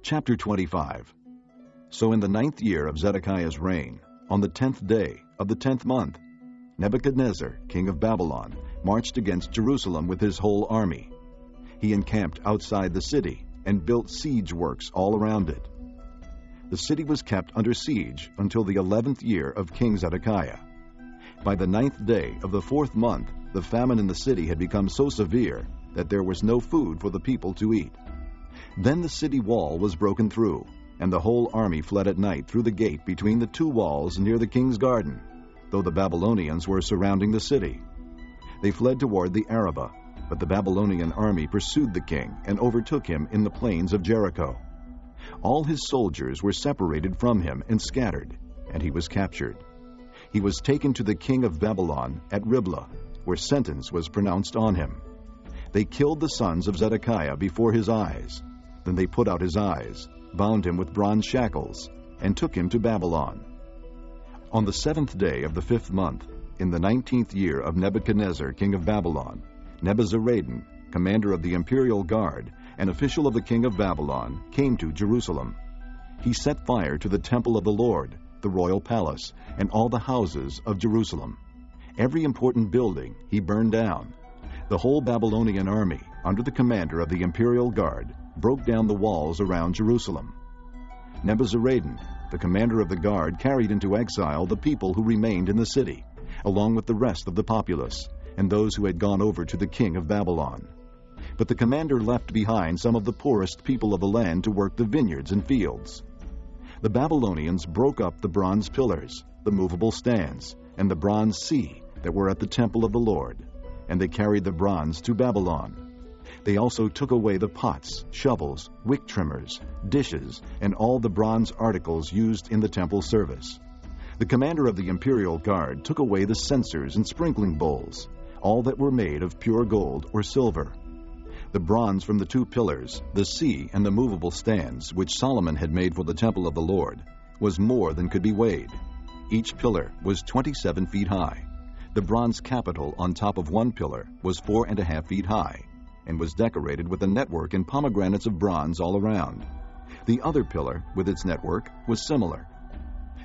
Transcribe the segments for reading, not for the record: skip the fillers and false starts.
Chapter 25. So in the 9th year of Zedekiah's reign, on the 10th day of the 10th month, Nebuchadnezzar, king of Babylon, marched against Jerusalem with his whole army. He encamped outside the city and built siege works all around it. The city was kept under siege until the 11th year of King Zedekiah. By the 9th day of the 4th month, the famine in the city had become so severe that there was no food for the people to eat. Then the city wall was broken through, and the whole army fled at night through the gate between the two walls near the king's garden, though the Babylonians were surrounding the city. They fled toward the Arabah, but the Babylonian army pursued the king and overtook him in the plains of Jericho. All his soldiers were separated from him and scattered, and he was captured. He was taken to the king of Babylon at Riblah, where sentence was pronounced on him. They killed the sons of Zedekiah before his eyes. Then they put out his eyes, bound him with bronze shackles, and took him to Babylon. On the 7th day of the 5th month, in the 19th year of Nebuchadnezzar, king of Babylon, Nebuzaradan, commander of the imperial guard, and official of the king of Babylon, came to Jerusalem. He set fire to the temple of the Lord, the royal palace, and all the houses of Jerusalem. Every important building he burned down. The whole Babylonian army, under the commander of the imperial guard, broke down the walls around Jerusalem. Nebuzaradan, the commander of the guard, carried into exile the people who remained in the city, along with the rest of the populace, and those who had gone over to the king of Babylon. But the commander left behind some of the poorest people of the land to work the vineyards and fields. The Babylonians broke up the bronze pillars, the movable stands, and the bronze sea that were at the temple of the Lord, and they carried the bronze to Babylon. They also took away the pots, shovels, wick trimmers, dishes, and all the bronze articles used in the temple service. The commander of the imperial guard took away the censers and sprinkling bowls, all that were made of pure gold or silver. The bronze from the 2 pillars, the sea, and the movable stands, which Solomon had made for the temple of the Lord, was more than could be weighed. Each pillar was 27 feet high. The bronze capital on top of one pillar was 4.5 feet high, and was decorated with a network and pomegranates of bronze all around. The other pillar, with its network, was similar.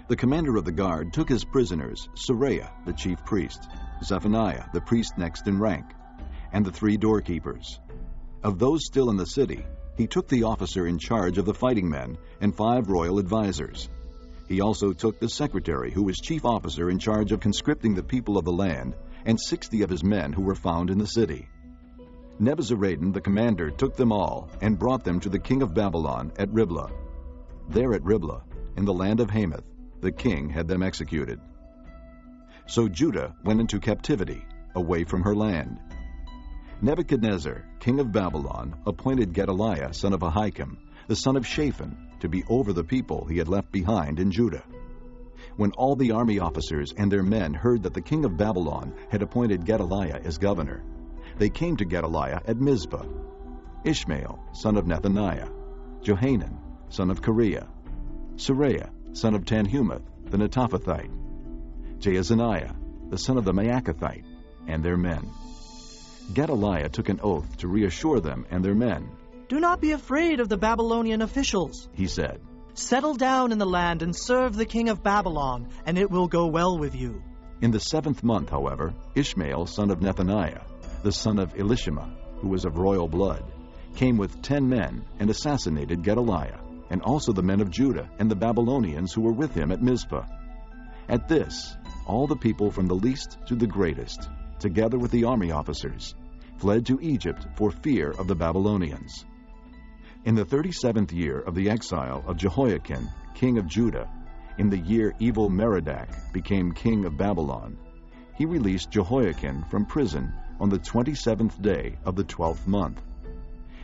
The commander of the guard took his prisoners Seraiah, the chief priest, Zephaniah, the priest next in rank, and the 3 doorkeepers. Of those still in the city, he took the officer in charge of the fighting men and 5 royal advisers. He also took the secretary, who was chief officer in charge of conscripting the people of the land, and 60 of his men who were found in the city. Nebuzaradan, the commander, took them all and brought them to the king of Babylon at Riblah. There at Riblah, in the land of Hamath, the king had them executed. So Judah went into captivity, away from her land. Nebuchadnezzar, king of Babylon, appointed Gedaliah, son of Ahikam, the son of Shaphan, to be over the people he had left behind in Judah. When all the army officers and their men heard that the king of Babylon had appointed Gedaliah as governor, they came to Gedaliah at Mizpah. Ishmael, son of Nethaniah, Johanan, son of Kareah, Seraiah, son of Tanhumeth, the Netophathite, Jaazaniah, the son of the Maacathite, and their men. Gedaliah took an oath to reassure them and their men. "Do not be afraid of the Babylonian officials," he said. "Settle down in the land and serve the king of Babylon, and it will go well with you." In the 7th month, however, Ishmael, son of Nethaniah, the son of Elishama, who was of royal blood, came with 10 men and assassinated Gedaliah, and also the men of Judah and the Babylonians who were with him at Mizpah. At this, all the people from the least to the greatest, together with the army officers, fled to Egypt for fear of the Babylonians. In the 37th year of the exile of Jehoiakim, king of Judah, in the year Evil-Merodach became king of Babylon, he released Jehoiakim from prison on the 27th day of the 12th month.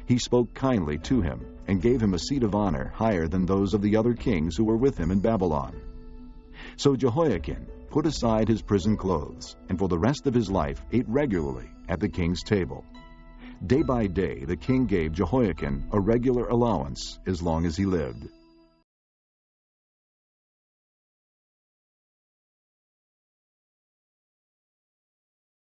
He spoke kindly to him and gave him a seat of honor higher than those of the other kings who were with him in Babylon. So Jehoiakim put aside his prison clothes, and for the rest of his life ate regularly at the king's table. Day by day the king gave Jehoiakim a regular allowance as long as he lived.